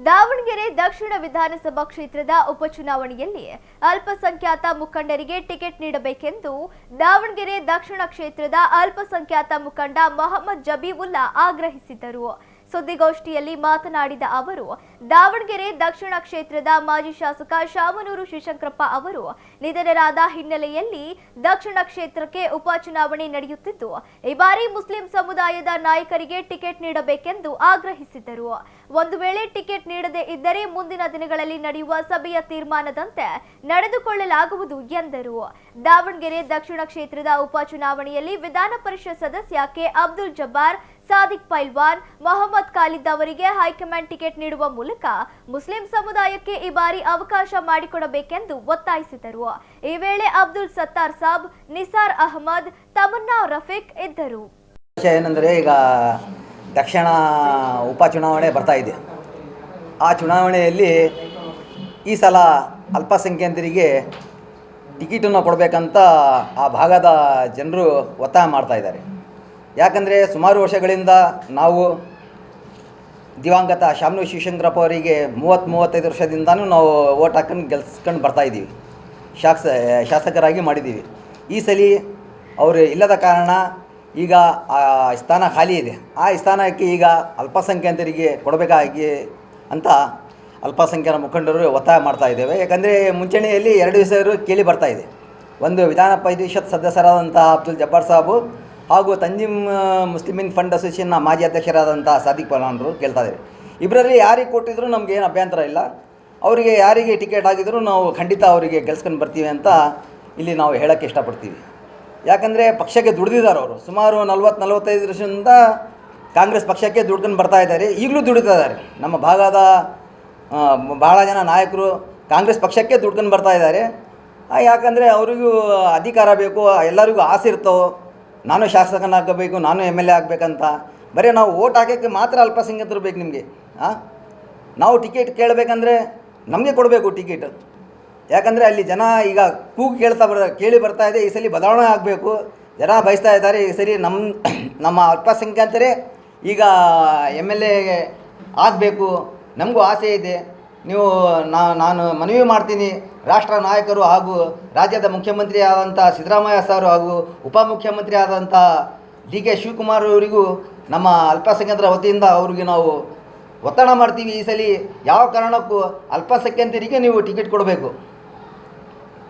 ದಾವಣಗೆರೆ ದಕ್ಷಿಣ ವಿಧಾನಸಭಾ ಕ್ಷೇತ್ರದ ಉಪಚುನಾವಣೆಯಲ್ಲಿ ಅಲ್ಪಸಂಖ್ಯಾತ ಮುಖಂಡರಿಗೆ ಟಿಕೆಟ್ ನೀಡಬೇಕೆಂದು ದಾವಣಗೆರೆ ದಕ್ಷಿಣ ಕ್ಷೇತ್ರದ ಅಲ್ಪಸಂಖ್ಯಾತ ಮುಖಂಡ ಮೊಹಮ್ಮದ್ ಜಬೀವುಲ್ಲಾ ಆಗ್ರಹಿಸಿದರು. ಸುದ್ದಿಗೋಷ್ಠಿಯಲ್ಲಿ ಮಾತನಾಡಿದ ಅವರು, ದಾವಣಗೆರೆ ದಕ್ಷಿಣ ಕ್ಷೇತ್ರದ ಮಾಜಿ ಶಾಸಕ ಶಾಮನೂರು ಶಿವಶಂಕರಪ್ಪ ಅವರು ನಿಧನರಾದ ಹಿನ್ನೆಲೆಯಲ್ಲಿ ದಕ್ಷಿಣ ಕ್ಷೇತ್ರಕ್ಕೆ ಉಪಚುನಾವಣೆ ನಡೆಯುತ್ತಿದ್ದು, ಈ ಬಾರಿ ಮುಸ್ಲಿಂ ಸಮುದಾಯದ ನಾಯಕರಿಗೆ ಟಿಕೆಟ್ ನೀಡಬೇಕೆಂದು ಆಗ್ರಹಿಸಿದರು. ಒಂದು ವೇಳೆ ಟಿಕೆಟ್ ನೀಡದೇ ಇದ್ದರೆ ಮುಂದಿನ ದಿನಗಳಲ್ಲಿ ನಡೆಯುವ ಸಭೆಯ ತೀರ್ಮಾನದಂತೆ ನಡೆದುಕೊಳ್ಳಲಾಗುವುದು ಎಂದರು. ದಾವಣಗೆರೆ ದಕ್ಷಿಣ ಕ್ಷೇತ್ರದ ಉಪಚುನಾವಣೆಯಲ್ಲಿ ವಿಧಾನ ಪರಿಷತ್ ಸದಸ್ಯ ಕೆ ಅಬ್ದುಲ್ ಜಬ್ಬಾರ್, ಸಾದಿಕ್ ಪೈಲ್ವಾನ್, ಮೊಹಮ್ಮದ್ ಖಾಲಿದ್ ಅವರಿಗೆ ಹೈಕಮಾಂಡ್ ಟಿಕೆಟ್ ನೀಡುವ ಮೂಲಕ ಮುಸ್ಲಿಂ ಸಮುದಾಯಕ್ಕೆ ಈ ಬಾರಿ ಅವಕಾಶ ಮಾಡಿಕೊಡಬೇಕೆಂದು ಒತ್ತಾಯಿಸಿದರು. ಈ ವೇಳೆ ಅಬ್ದುಲ್ ಸತ್ತಾರ್ ಸಾಬ್, ನಿಸಾರ್ ಅಹಮದ್, ತಮನ್ನಾ ರಫೀಕ್ ಇದ್ದರು. ಏನಂದರೆ, ಈಗ ದಕ್ಷಿಣ ಉಪಚುನಾವಣೆ ಬರ್ತಾ ಇದೆ. ಆ ಚುನಾವಣೆಯಲ್ಲಿ ಈ ಸಲ ಅಲ್ಪಸಂಖ್ಯಾತರಿಗೆ ಟಿಕೆಟನ್ನು ಕೊಡಬೇಕಂತ ಆ ಭಾಗದ ಜನರು ಒತ್ತಾಯ ಮಾಡ್ತಾ ಇದ್ದಾರೆ. ಯಾಕಂದರೆ ಸುಮಾರು ವರ್ಷಗಳಿಂದ ನಾವು ದಿವಂಗತ ಶಾಮನೂರು ಶಿವಶಂಕರಪ್ಪ ಅವರಿಗೆ 30-35 ವರ್ಷದಿಂದನೂ ನಾವು ಓಟ್ ಹಾಕೊಂಡು ಗೆಲ್ಸ್ಕೊಂಡು ಬರ್ತಾಯಿದ್ದೀವಿ, ಶಾಸಕರಾಗಿ ಮಾಡಿದ್ದೀವಿ. ಈ ಸಲ ಅವರು ಇಲ್ಲದ ಕಾರಣ ಈಗ ಆ ಸ್ಥಾನ ಖಾಲಿ ಇದೆ. ಆ ಸ್ಥಾನಕ್ಕೆ ಈಗ ಅಲ್ಪಸಂಖ್ಯಾತರಿಗೆ ಕೊಡಬೇಕಾಗಿ ಅಂತ ಅಲ್ಪಸಂಖ್ಯಾತ ಮುಖಂಡರು ಒತ್ತಾಯ ಮಾಡ್ತಾ ಇದ್ದೇವೆ. ಯಾಕಂದರೆ ಮುಂಚೂಣಿಯಲ್ಲಿ 2 ಹೆಸರು ಕೇಳಿ ಬರ್ತಾ ಇದೆ. ಒಂದು ವಿಧಾನ ಪರಿಷತ್ ಸದಸ್ಯರಾದಂಥ ಅಬ್ದುಲ್ ಜಬ್ಬಾರ್ ಸಾಬು ಹಾಗೂ ತಂಜೀಮ್ ಮುಸ್ಲಿಮೀನ್ ಫಂಡ್ ಅಸೋಸಿಯೇಷನ್ನ ಮಾಜಿ ಅಧ್ಯಕ್ಷರಾದಂಥ ಸಾದಿಕ್ ಪೈಲ್ವಾನ್ರು ಕೇಳ್ತಾ ಇದ್ದಾರೆ. ಇಬ್ಬರಲ್ಲಿ ಯಾರಿಗೆ ಕೊಟ್ಟಿದ್ರು ನಮಗೇನು ಅಭ್ಯಂತರ ಇಲ್ಲ. ಅವರಿಗೆ ಯಾರಿಗೆ ಟಿಕೆಟ್ ಆಗಿದ್ರು ನಾವು ಖಂಡಿತ ಅವರಿಗೆ ಗೆಲ್ಸ್ಕೊಂಡು ಬರ್ತೀವಿ ಅಂತ ಇಲ್ಲಿ ನಾವು ಹೇಳೋಕ್ಕೆ ಇಷ್ಟಪಡ್ತೀವಿ. ಯಾಕಂದರೆ ಪಕ್ಷಕ್ಕೆ ದುಡಿದಿದ್ದಾರೆ ಅವರು. ಸುಮಾರು 40-45 ವರ್ಷದಿಂದ ಕಾಂಗ್ರೆಸ್ ಪಕ್ಷಕ್ಕೆ ದುಡ್ಕೊಂಡು ಬರ್ತಾ ಇದ್ದಾರೆ, ಈಗಲೂ ದುಡಿತಾ ಇದ್ದಾರೆ. ನಮ್ಮ ಭಾಗದ ಭಾಳ ಜನ ನಾಯಕರು ಕಾಂಗ್ರೆಸ್ ಪಕ್ಷಕ್ಕೆ ದುಡ್ಕೊಂಡು ಬರ್ತಾ ಇದ್ದಾರೆ. ಯಾಕಂದರೆ ಅವರಿಗೂ ಅಧಿಕಾರ ಬೇಕು, ಎಲ್ಲರಿಗೂ ಆಸೆ ಇರ್ತವೆ, ನಾನು ಶಾಸಕನಾಗಬೇಕು, ನಾನು MLA ಆಗಬೇಕಂತ. ಬರೀ ನಾವು ಓಟ್ ಹಾಕೋಕ್ಕೆ ಮಾತ್ರ ಅಲ್ಪಸಂಖ್ಯಾತರು ಬೇಕು ನಿಮಗೆ. ನಾವು ಟಿಕೆಟ್ ಕೇಳಬೇಕಂದ್ರೆ ನಮಗೆ ಕೊಡಬೇಕು ಟಿಕೆಟ್. ಯಾಕಂದರೆ ಅಲ್ಲಿ ಜನ ಈಗ ಕೂಗು ಕೇಳಿ ಬರ್ತಾ ಇದೆ. ಈ ಸಲ ಬದಲಾವಣೆ ಆಗಬೇಕು, ಜನ ಬಯಸ್ತಾ ಇದ್ದಾರೆ. ಈ ಸರಿ ನಮ್ಮ ಅಲ್ಪಸಂಖ್ಯಾತರೇ ಈಗ MLA ಆಗಬೇಕು, ನಮಗೂ ಆಸೆ ಇದೆ. ನೀವು ನಾನು ಮನವಿ ಮಾಡ್ತೀನಿ, ರಾಷ್ಟ್ರ ನಾಯಕರು ಹಾಗೂ ರಾಜ್ಯದ ಮುಖ್ಯಮಂತ್ರಿ ಆದಂಥ ಸಿದ್ದರಾಮಯ್ಯ ಸರ್ ಹಾಗೂ ಉಪಮುಖ್ಯಮಂತ್ರಿ ಆದಂಥ DK ಶಿವಕುಮಾರ್ ಅವರಿಗೂ ನಮ್ಮ ಅಲ್ಪಸಂಖ್ಯಾತರ ವತಿಯಿಂದ ಅವ್ರಿಗೆ ನಾವು ಒತ್ತಡ ಮಾಡ್ತೀವಿ. ಈ ಸಲ ಯಾವ ಕಾರಣಕ್ಕೂ ಅಲ್ಪಸಂಖ್ಯಾತರಿಗೆ ನೀವು ಟಿಕೆಟ್ ಕೊಡಬೇಕು.